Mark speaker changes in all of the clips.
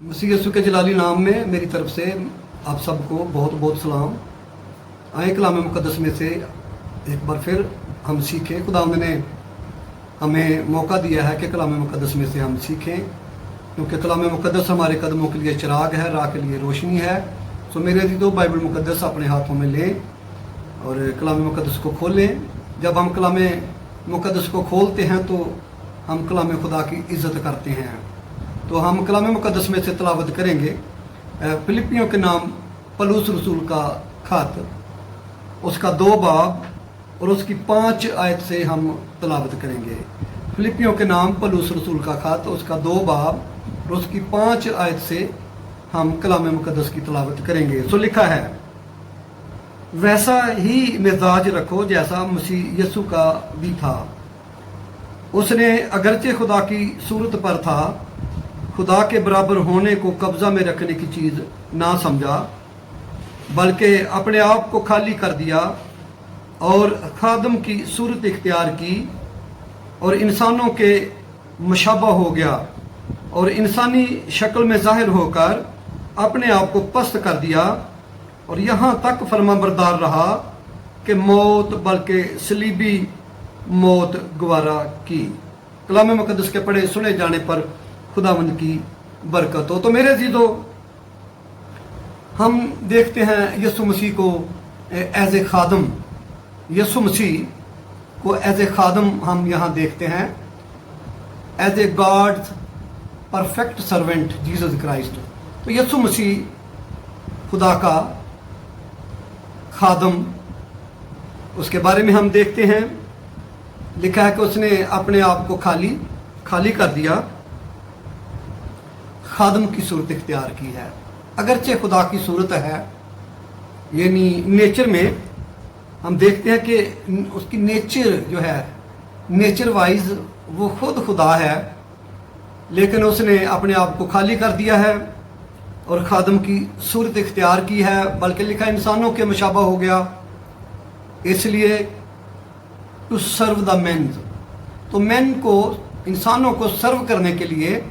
Speaker 1: मसीह यीशु के जलाली नाम में मेरी तरफ से आप सबको बहुत बहुत सलाम। आए कलाम मुक़द्दस में से एक बार फिर हम सीखें। खुदावंद ने हमें मौका दिया है कि कलाम मुक़द्दस में से हम सीखें, क्योंकि कलाम मुक़द्दस हमारे कदमों के लिए चिराग है, राह के लिए रोशनी है। सो मेरे भी तो बाइबल मुक़द्दस अपने हाथों में लें और कलाम मुक़द्दस को खोलें। जब हम कलाम मुक़द्दस को खोलते हैं तो हम कलाम खुदा की इज़्ज़त करते हैं। तो हम कलाम मुक़द्दस में से तलावत करेंगे फिलिपियों के नाम पौलुस रसूल का खत, उसका 2 बाब और उसकी 5 आयत से हम तलावत करेंगे। फिलिपियों के नाम पौलुस रसूल का खत, उसका 2 बाब और उसकी 5 आयत से हम कलाम मुक़द्दस की तलावत करेंगे। सो लिखा है, वैसा ही मिजाज रखो जैसा मसीह यीशु का भी था। उसने अगरचे खुदा की सूरत पर था, खुदा के बराबर होने को कब्जा में रखने की चीज़ ना समझा, बल्कि अपने आप को खाली कर दिया और खादम की सूरत इख्तियार की और इंसानों के मुशाबा हो गया और इंसानी शक्ल में ज़ाहिर होकर अपने आप को पस्त कर दिया और यहाँ तक फरमाबरदार रहा कि मौत बल्कि सलीबी मौत गवारा की। कलाम मुक़द्दस के पढ़े सुने जाने पर खुदावंद की बरकत हो। तो मेरे अज़ीज़ों, हम देखते हैं यीशु मसीह को एज ए खादम, यीशु मसीह को एज ए खादम हम यहाँ देखते हैं, as a god perfect servant Jesus Christ. तो यीशु मसीह खुदा का खादम, उसके बारे में हम देखते हैं। लिखा है कि उसने अपने आप को खाली कर दिया, खादम की सूरत इख्तियार की है। अगरचे खुदा की सूरत है, यानी नेचर में हम देखते हैं कि उसकी नेचर जो है, नेचर वाइज वो खुद खुदा है, लेकिन उसने अपने आप को खाली कर दिया है और खादम की सूरत इख्तियार की है। बल्कि लिखा इंसानों के मुशाबा हो गया, इसलिए टू सर्व द मैन। तो मैन को, इंसानों को सर्व करने के लिए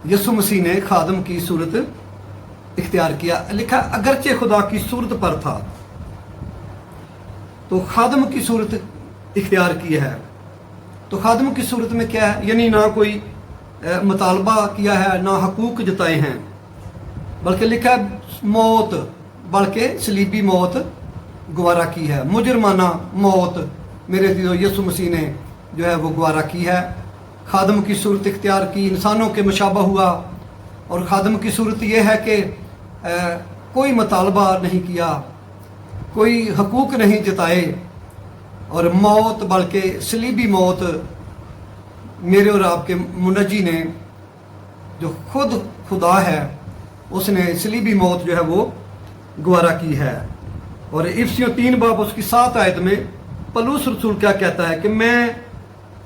Speaker 1: यीशु मसीह ने खादम की सूरत इख्तियार किया। लिखा अगरचे खुदा की सूरत पर था, तो खादम की सूरत इख्तियार की है। तो खादम की सूरत में क्या है, यानी ना कोई मुतालबा किया है, ना हकूक जताए हैं, बल्कि लिखा है मौत बल्कि सलीबी मौत गवारा की है। मुजरमाना मौत मेरे दिलो यीशु मसीह ने जो है वो गवारा की है। खादम की सूरत इख्तियार की, इंसानों के मुशाबा हुआ और खादम की सूरत यह है कि कोई मुतालबा नहीं किया, कोई हकूक नहीं जताए और मौत बल्कि सलीबी मौत मेरे और आपके मुनज्जी ने, जो खुद खुदा है, उसने सलीबी मौत जो है वो गवारा की है। और इफ्सियों 3 बाब उसकी 7 आयत में पौलुस रसूल क्या कहता है कि मैं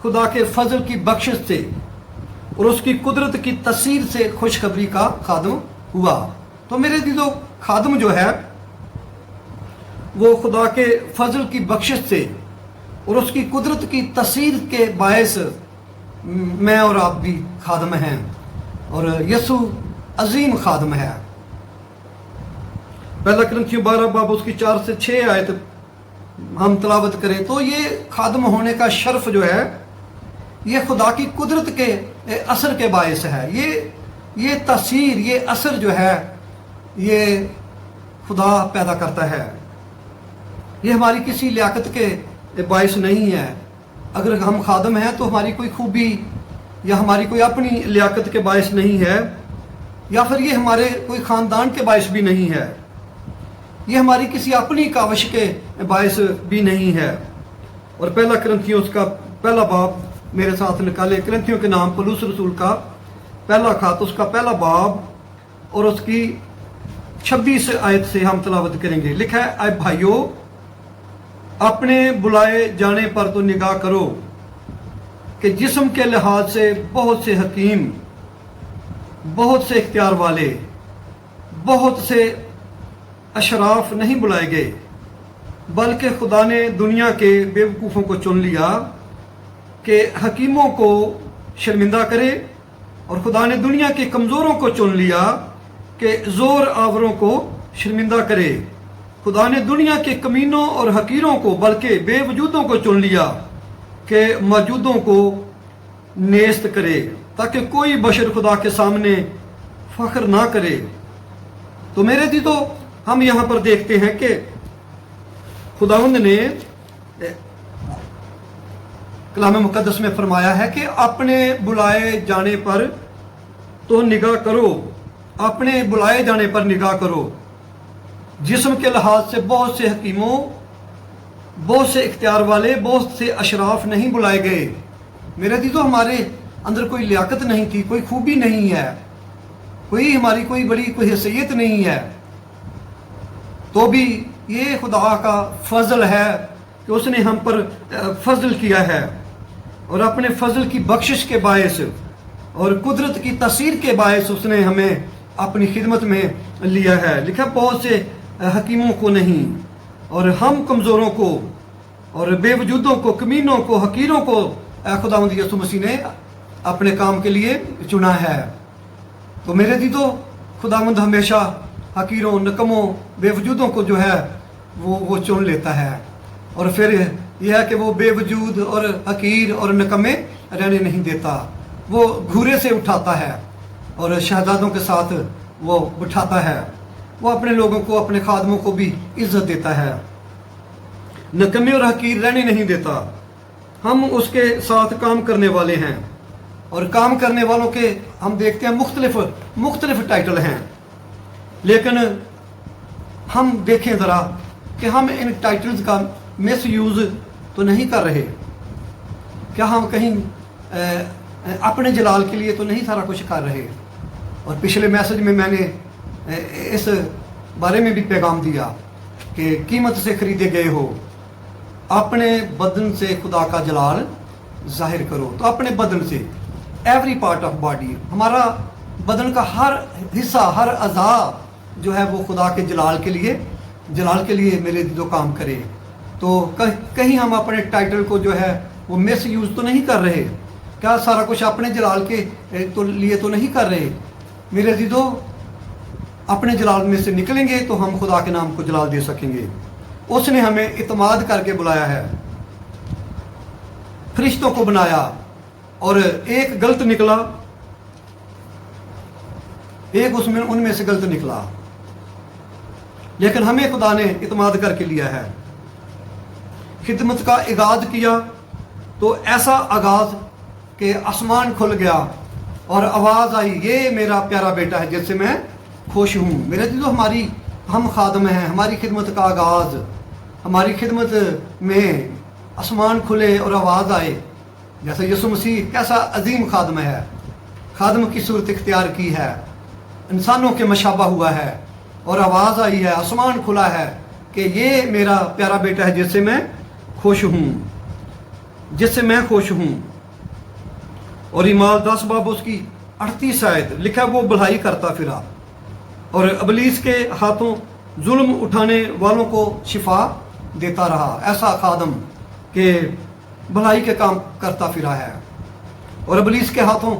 Speaker 1: खुदा के फजल की बख्शिश से और उसकी कुदरत की तसीर से खुशखबरी का खादम हुआ। तो मेरे दीदो, खादम जो है वो खुदा के फजल की बख्शिश से और उसकी कुदरत की तसीर के बायस मैं और आप भी खादम हैं और यीशु अजीम खादम है। पहला कुरिन्थियों 12 बाब उसकी 4 से 6 आयत हम तलावत करें तो ये खादम होने का शर्फ जो है ये खुदा की कुदरत के असर के बायस है। ये तासीर, ये असर जो है ये खुदा पैदा करता है। ये हमारी किसी लियाकत के बायस नहीं है। अगर हम खादम हैं तो हमारी कोई खूबी या हमारी कोई अपनी लियाकत के बायस नहीं है, या फिर ये हमारे कोई ख़ानदान के बायस भी नहीं है, ये हमारी किसी अपनी काविश के बायस भी नहीं है। और पहला कुरिन्थियों उसका 1 बाब मेरे साथ निकाले, कुरिन्थियों के नाम पौलुस रसूल का पहला खत, उसका 1 बाब और उसकी 26 आयत से हम तलावत करेंगे। लिखा है, ऐ भाइयों, अपने बुलाए जाने पर तो निगाह करो कि जिस्म के लिहाज से बहुत से हकीम, बहुत से इख्तियार वाले, बहुत से अशराफ नहीं बुलाए गए, बल्कि खुदा ने दुनिया के बेवकूफ़ों को चुन लिया कि हकीमों को शर्मिंदा करे اور خدا نے دنیا کے کمزوروں کو چن لیا کہ زور آوروں کو شرمندہ کرے۔ خدا نے دنیا کے کمینوں اور حقیروں کو بلکہ بے وجودوں کو چن لیا کہ موجودوں کو نیست کرے، تاکہ کوئی بشر خدا کے سامنے فخر نہ کرے۔ تو میرے دی تو ہم یہاں پر دیکھتے ہیں کہ خداوند نے کلام مقدس میں فرمایا ہے کہ اپنے بلائے جانے پر تو نگاہ کرو، اپنے بلائے جانے پر نگاہ کرو۔ جسم کے لحاظ سے بہت سے حکیموں، بہت سے اختیار والے، بہت سے اشراف نہیں بلائے گئے۔ میرے دی تو ہمارے اندر کوئی لیاقت نہیں تھی، کوئی خوبی نہیں ہے، ہماری کوئی بڑی کوئی حیثیت نہیں ہے، تو بھی یہ خدا کا فضل ہے کہ اس نے ہم پر فضل کیا ہے، اور اپنے فضل کی بخشش کے باعث اور قدرت کی تاثیر کے باعث اس نے ہمیں اپنی خدمت میں لیا ہے۔ لکھا بہت سے حکیموں کو نہیں، اور ہم کمزوروں کو اور بے وجودوں کو، کمینوں کو، حقیروں کو خداوند یسوع مسیح نے اپنے کام کے لیے چنا ہے۔ تو میرے دی تو خداوند ہمیشہ حقیروں، نکموں، بے وجودوں کو جو ہے وہ چن لیتا ہے، اور پھر یہ ہے کہ وہ بے وجود اور حقیر اور نکمے رہنے نہیں دیتا، وہ گھورے سے اٹھاتا ہے اور شہزادوں کے ساتھ وہ بٹھاتا ہے، وہ اپنے لوگوں کو، اپنے خادموں کو بھی عزت دیتا ہے، نکمے اور حقیر رہنے نہیں دیتا۔ ہم اس کے ساتھ کام کرنے والے ہیں، اور کام کرنے والوں کے ہم دیکھتے ہیں مختلف ٹائٹل ہیں، لیکن ہم دیکھیں ذرا کہ ہم ان ٹائٹلز کا مس یوز تو نہیں کر رہے، کیا ہم کہیں اپنے جلال کے لیے تو نہیں سارا کچھ کر رہے۔ اور پچھلے میسج میں نے اس بارے میں بھی پیغام دیا کہ قیمت سے خریدے گئے ہو، اپنے بدن سے خدا کا جلال ظاہر کرو۔ تو اپنے بدن سے، ایوری پارٹ آف باڈی، ہمارا بدن کا ہر حصہ، ہر اعضاء جو ہے وہ خدا کے جلال کے لیے میرے دل و کام کرے۔ تو کہیں ہم اپنے ٹائٹل کو جو ہے وہ مس یوز تو نہیں کر رہے، کیا سارا کچھ اپنے جلال کے لیے تو نہیں کر رہے۔ میرے عزیزو، اپنے جلال میں سے نکلیں گے تو ہم خدا کے نام کو جلال دے سکیں گے۔ اس نے ہمیں اعتماد کر کے بلایا ہے، فرشتوں کو بنایا، اور ایک غلط نکلا، ایک ان میں سے غلط نکلا، لیکن ہمیں خدا نے اعتماد کر کے لیا ہے۔ خدمت کا آغاز کیا تو ایسا آغاز کہ آسمان کھل گیا اور آواز آئی، یہ میرا پیارا بیٹا ہے جس سے میں خوش ہوں۔ میرے دلو، ہم خادم ہیں، ہماری خدمت کا آغاز، ہماری خدمت میں آسمان کھلے اور آواز آئے، جیسا یسوع مسیح کیسا عظیم خادم ہے، خادم کی صورت اختیار کی ہے، انسانوں کے مشابہ ہوا ہے، اور آواز آئی ہے، آسمان کھلا ہے کہ یہ میرا پیارا بیٹا ہے جس سے میں خوش ہوں۔ اور اعمال 10 باب اس کی 38 آیت لکھا، وہ بھلائی کرتا پھرا اور ابلیس کے ہاتھوں ظلم اٹھانے والوں کو شفا دیتا رہا۔ ایسا خادم کہ بھلائی کے کام کرتا پھرا ہے اور ابلیس کے ہاتھوں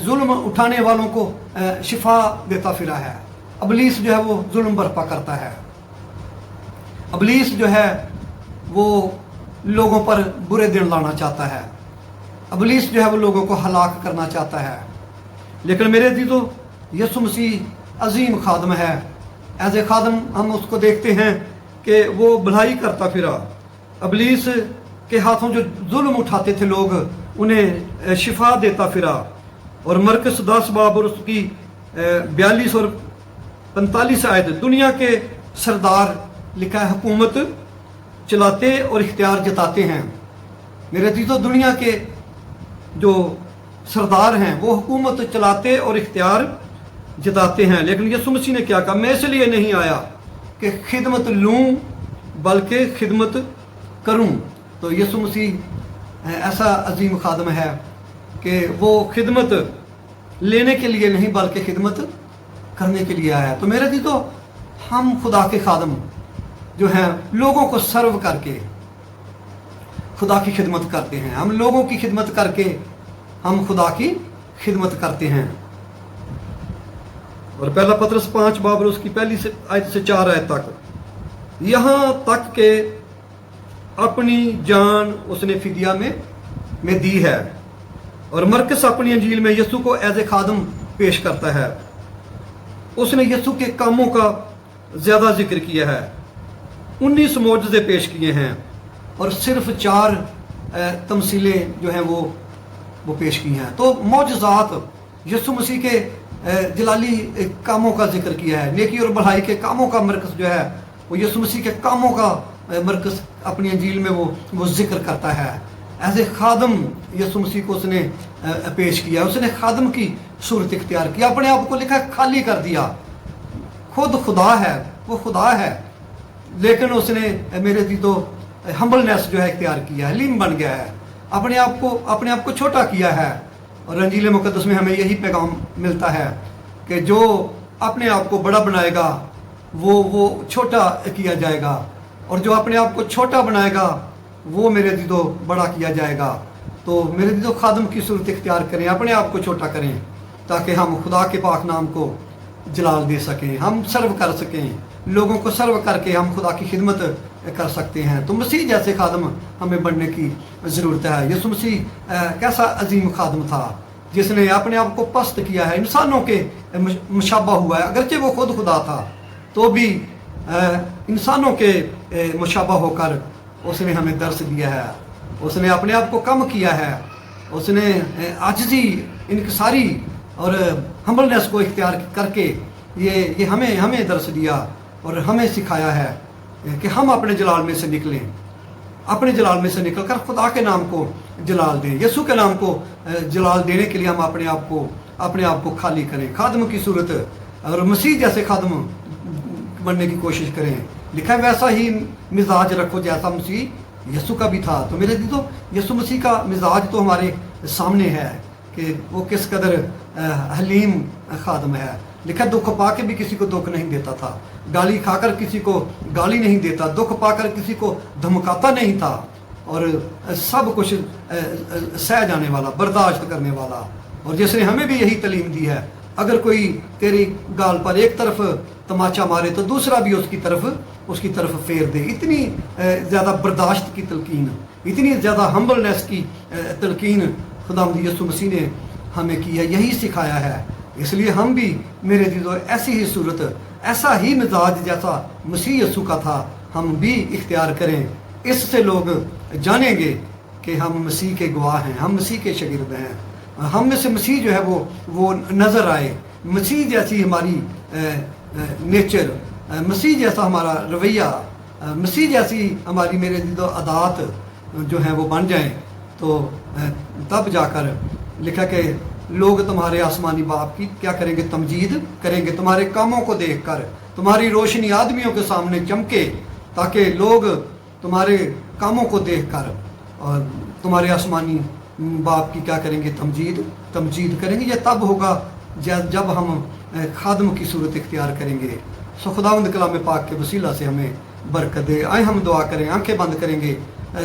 Speaker 1: ظلم اٹھانے والوں کو شفا دیتا پھرا ہے۔ ابلیس جو ہے وہ ظلم برپا کرتا ہے، ابلیس جو ہے وہ لوگوں پر برے دن لانا چاہتا ہے، ابلیس جو ہے وہ لوگوں کو ہلاک کرنا چاہتا ہے، لیکن میرے عزیزو، یسوع مسیح عظیم خادم ہے۔ ایز اے خادم ہم اس کو دیکھتے ہیں کہ وہ بھلائی کرتا پھرا، ابلیس کے ہاتھوں جو ظلم اٹھاتے تھے لوگ، انہیں شفا دیتا پھرا۔ اور مرکز 10 باب اور اس کی 42 اور 45 آیت، دنیا کے سردار لکھا ہے حکومت چلاتے اور اختیار جتاتے ہیں۔ میرے عزیزو، دنیا کے جو سردار ہیں وہ حکومت چلاتے اور اختیار جتاتے ہیں، لیکن یسوع مسیح نے کیا کہا؟ میں اس لیے نہیں آیا کہ خدمت لوں بلکہ خدمت کروں۔ تو یسوع مسیح ایسا عظیم خادم ہے کہ وہ خدمت لینے کے لیے نہیں بلکہ خدمت کرنے کے لیے آیا۔ تو میرے دی تو ہم خدا کے خادم جو ہیں، لوگوں کو سرو کر کے خدا کی خدمت کرتے ہیں، ہم لوگوں کی خدمت کر کے ہم خدا کی खिदमत करते हैं। और पहला पतरस 5 बाब और उसकी पहली आयत से 4 आयत तक, यहाँ तक के अपनी जान उसने फिदिया में दी है। और मरकस अपनी अंजील में यसू को एज ए खादम पेश करता है। उसने यसू के कामों का ज़्यादा जिक्र किया है, 19 मौजज़े पेश किए हैं और सिर्फ 4 तमसीलें जो हैं वो पेश की हैं। तो मौजज़ात यसू मसीह के जलाली कामों का जिक्र किया है। नेकी और भलाई के कामों का मरकज़ जो है वो यसू मसीह के कामों का मरकज़ अपनी अंजील में वो जिक्र करता है। एज ए खादम यसू मसीह को उसने पेश किया, उसने खादम की सूरत इख्तियार की, अपने आप को लिखा खाली कर दिया। खुद खुदा है, वो खुदा है, लेकिन उसने मेरे दी तो हम्बलनेस जो है इख्तियार किया है, लीन बन गया है, अपने आप को छोटा किया है। और अंजील मुक़द्दस में हमें यही पैगाम मिलता है कि जो अपने आप को बड़ा बनाएगा वो छोटा किया जाएगा, और जो अपने आप को छोटा बनाएगा वो मेरे दीदो बड़ा किया जाएगा। तो मेरे दीदो खादम की सूरत इख्तियार करें, अपने आप को छोटा करें, ताकि हम खुदा के पाक नाम को जलाल दे सकें, हम सर्व कर सकें, लोगों को सर्व करके हम खुदा की खिदमत कर सकते हैं। तो मसीह जैसे खादम हमें बनने की ज़रूरत है। यसू मसीह कैसा अजीम खादम था जिसने अपने आप को पस्त किया है, इंसानों के मुशाबा हुआ है, अगरचे वो खुद खुदा था तो भी इंसानों के मुशाबा होकर उसने हमें दर्स दिया है। उसने अपने आप को कम किया है, उसने आजिज़ी, इनकसारी और हम्बलनेस को इख्तियार करके ये हमें दर्स दिया और हमें सिखाया है कि हम अपने जलाल में से निकलें, अपने जलाल में से निकल कर खुदा के नाम को जलाल दें। यसू के नाम को जलाल देने के लिए हम अपने आप को खाली करें, खादम की सूरत और मसीह जैसे खादम बनने की कोशिश करें। लिखा है वैसा ही मिजाज रखो जैसा मसीह यसू का भी था। तो मेरे दी तो यसू मसीह का मिजाज तो हमारे सामने है कि वो किस कदर हलीम खादम है। लिखा दुख पाकर भी किसी को दुख नहीं देता था, गाली खाकर किसी को गाली नहीं देता, दुख पाकर किसी को धमकाता नहीं था, और सब कुछ सह जाने वाला, बर्दाश्त करने वाला। और जिसने हमें भी यही तालीम दी है, अगर कोई तेरी गाल पर एक तरफ तमाचा मारे तो दूसरा भी उसकी तरफ फेर दे। इतनी ज़्यादा बर्दाश्त की तलकीन, इतनी ज़्यादा हम्बलनेस की तलकीन खुदावंद यसू मसीह ने हमें की है, यही सिखाया है। इसलिए हम भी मेरे दीदो ऐसी ही सूरत, ऐसा ही मिजाज जैसा मसीह यसू का था हम भी इख्तियार करें। इससे लोग जानेंगे कि हम मसीह के गवाह हैं, हम मसीह के शागिर्द हैं, हम में से मसीह जो है वो नज़र आए। मसीह जैसी हमारी नेचर, मसीह जैसा हमारा रवैया, मसीह जैसी हमारी मेरे दीदो अदात जो हैं वो बन जाएं, तो तब जाकर लिखा कि लोग तुम्हारे आसमानी बाप की क्या करेंगे, तमजीद करेंगे। तुम्हारे कामों को देखकर तुम्हारी रोशनी आदमियों के सामने चमके, ताकि लोग तुम्हारे कामों को देखकर और तुम्हारे आसमानी बाप की क्या करेंगे, तमजीद करेंगे। यह तब होगा जब हम खादम की सूरत इख्तियार करेंगे। सो खुदावंद कलाम पाक के वसीला से हमें बरकत दे। आए हम दुआ करें, आंखें बंद करेंगे,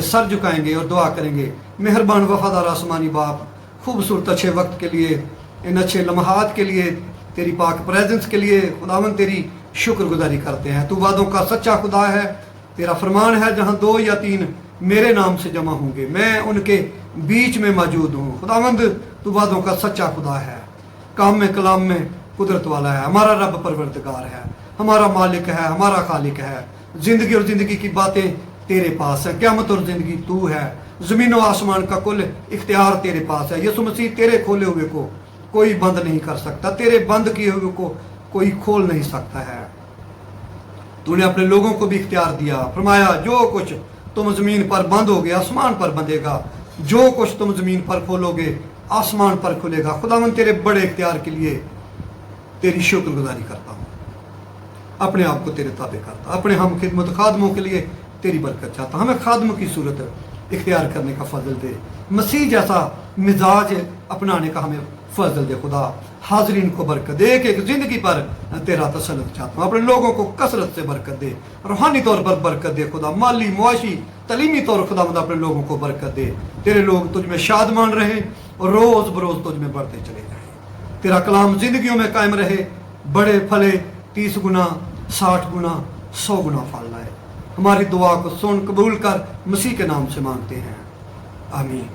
Speaker 1: सर झुकाएंगे और दुआ करेंगे। मेहरबान वफादार आसमानी बाप, खूबसूरत अच्छे वक्त के लिए, इन अच्छे लम्हात के लिए, तेरी पाक प्रेजेंस के लिए खुदावंद तेरी शुक्रगुजारी करते हैं। तू वादों का सच्चा खुदा है। तेरा फरमान है जहाँ 2 या 3 मेरे नाम से जमा होंगे मैं उनके बीच में मौजूद हूँ। खुदावंद तू वादों का सच्चा खुदा है, काम में कलाम में कुदरत वाला है, हमारा रब परवरदिगार है, हमारा मालिक है, हमारा खालिक है। ज़िंदगी और ज़िंदगी की बातें तेरे पास है, क़यामत और ज़िंदगी तू है, ज़मीन और आसमान का कुल इख्तियार तेरे पास है। यसू मसीह तेरे खोले हुए को कोई बंद नहीं कर सकता, तेरे बंद किए हुए को कोई खोल नहीं सकता है। तूने अपने लोगों को भी इख्तियार दिया, फरमाया जो कुछ तुम ज़मीन पर बंद होगे आसमान पर बंधेगा, जो कुछ तुम ज़मीन पर खोलोगे आसमान पर खुलेगा। खुदावंद तेरे बड़े इख्तियार के लिए तेरी शुक्रगुजारी करता हूँ, अपने आप को तेरे ताबे करता, अपने हम खिदमत खादमों के लिए तेरी बरकत चाहता। हमें खादमों की सूरत इख्तियार करने का फजल दे, मसीह जैसा मिजाज अपनाने का हमें फजल दे। खुदा हाजरीन को बरकत दे, एक ज़िंदगी पर तेरा तसल्लुत चाहता हूँ। अपने लोगों को कसरत से बरकत दे, रूहानी तौर पर बरकत दे खुदा, माली मुआशी तलीमी तौर खुदा अपने लोगों को बरकत दे। तेरे लोग तुझ में शादमान रहें, और रोज़ बरोज़ तुझ में बढ़ते चले जाएं। तेरा कलाम जिंदगियों में कायम रहे, बड़े फले, 30 गुना, 60 गुना, 100 गुना फल लाए। हमारी दुआ को सुन कबूल कर, मसीह के नाम से मांगते हैं, आमीन।